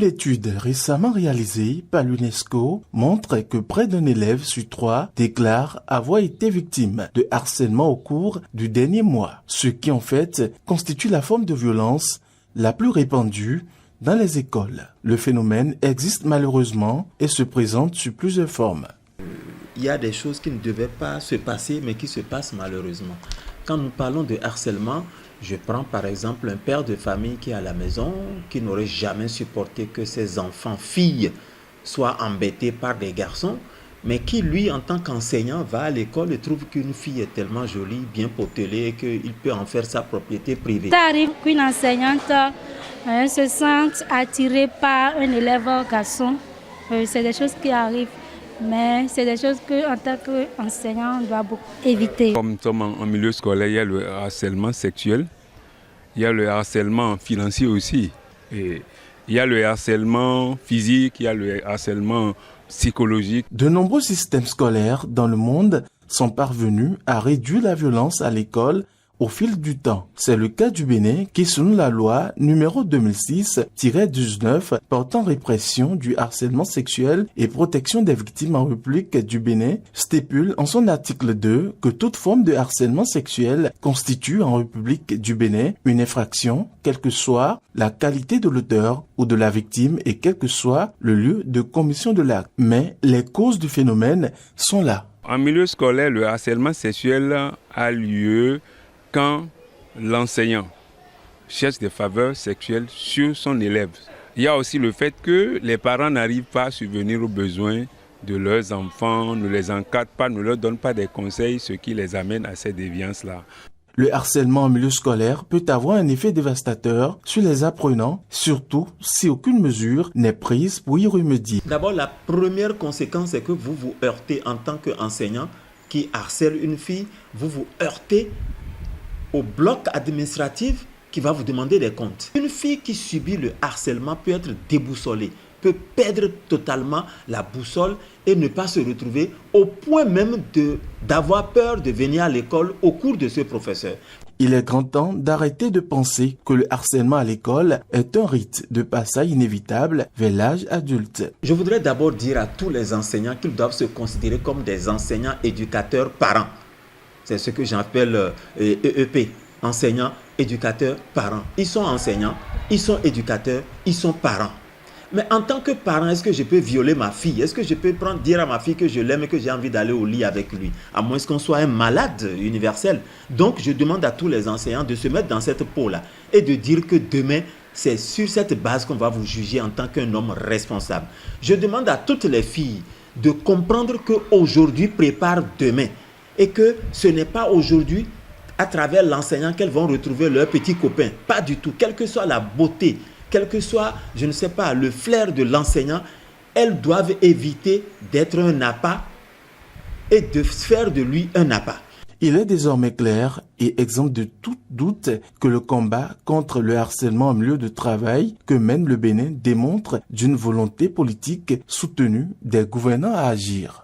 Une étude récemment réalisée par l'UNESCO montre que près d'un élève sur 3 déclare avoir été victime de harcèlement au cours du dernier mois, ce qui en fait constitue la forme de violence la plus répandue dans les écoles. Le phénomène existe malheureusement et se présente sous plusieurs formes. Il y a des choses qui ne devaient pas se passer mais qui se passent malheureusement. Quand nous parlons de harcèlement, je prends par exemple un père de famille qui est à la maison, qui n'aurait jamais supporté que ses enfants filles soient embêtés par des garçons, mais qui lui en tant qu'enseignant va à l'école et trouve qu'une fille est tellement jolie, bien potelée, qu'il peut en faire sa propriété privée. Ça arrive qu'une enseignante se sente attirée par un élève garçon. C'est des choses qui arrivent. Mais c'est des choses qu'en tant qu'enseignant, on doit beaucoup éviter. Comme nous sommes en milieu scolaire, il y a le harcèlement sexuel, il y a le harcèlement financier aussi, et il y a le harcèlement physique, il y a le harcèlement psychologique. De nombreux systèmes scolaires dans le monde sont parvenus à réduire la violence à l'école au fil du temps. C'est le cas du Bénin qui, selon la loi numéro 2006-19 portant répression du harcèlement sexuel et protection des victimes en République du Bénin, stipule en son article 2 que toute forme de harcèlement sexuel constitue en République du Bénin une infraction, quelle que soit la qualité de l'auteur ou de la victime et quel que soit le lieu de commission de l'acte. Mais les causes du phénomène sont là. En milieu scolaire, le harcèlement sexuel a lieu quand l'enseignant cherche des faveurs sexuelles sur son élève. Il y a aussi le fait que les parents n'arrivent pas à subvenir aux besoins de leurs enfants, ne les encadrent pas, ne leur donnent pas des conseils, ce qui les amène à ces déviances-là. Le harcèlement en milieu scolaire peut avoir un effet dévastateur sur les apprenants, surtout si aucune mesure n'est prise pour y remédier. D'abord, la première conséquence, c'est que vous vous heurtez en tant qu'enseignant qui harcèle une fille, vous vous heurtez au bloc administratif qui va vous demander des comptes. Une fille qui subit le harcèlement peut être déboussolée, peut perdre totalement la boussole et ne pas se retrouver au point même d'avoir peur de venir à l'école au cours de ce professeur. Il est grand temps d'arrêter de penser que le harcèlement à l'école est un rite de passage inévitable vers l'âge adulte. Je voudrais d'abord dire à tous les enseignants qu'ils doivent se considérer comme des enseignants, éducateurs, parents. C'est ce que j'appelle EEP, enseignants, éducateurs, parents. Ils sont enseignants, ils sont éducateurs, ils sont parents. Mais en tant que parent, est-ce que je peux violer ma fille? Est-ce que je peux dire à ma fille que je l'aime et que j'ai envie d'aller au lit avec lui? À moins qu'on soit un malade universel. Donc, je demande à tous les enseignants de se mettre dans cette peau-là et de dire que demain, c'est sur cette base qu'on va vous juger en tant qu'un homme responsable. Je demande à toutes les filles de comprendre qu'aujourd'hui prépare demain. Et que ce n'est pas aujourd'hui, à travers l'enseignant, qu'elles vont retrouver leurs petits copains. Pas du tout. Quelle que soit la beauté, quel que soit, je ne sais pas, le flair de l'enseignant, elles doivent éviter d'être un appât et de faire de lui un appât. Il est désormais clair et exempt de tout doute que le combat contre le harcèlement en milieu de travail que mène le Bénin démontre d'une volonté politique soutenue des gouvernants à agir.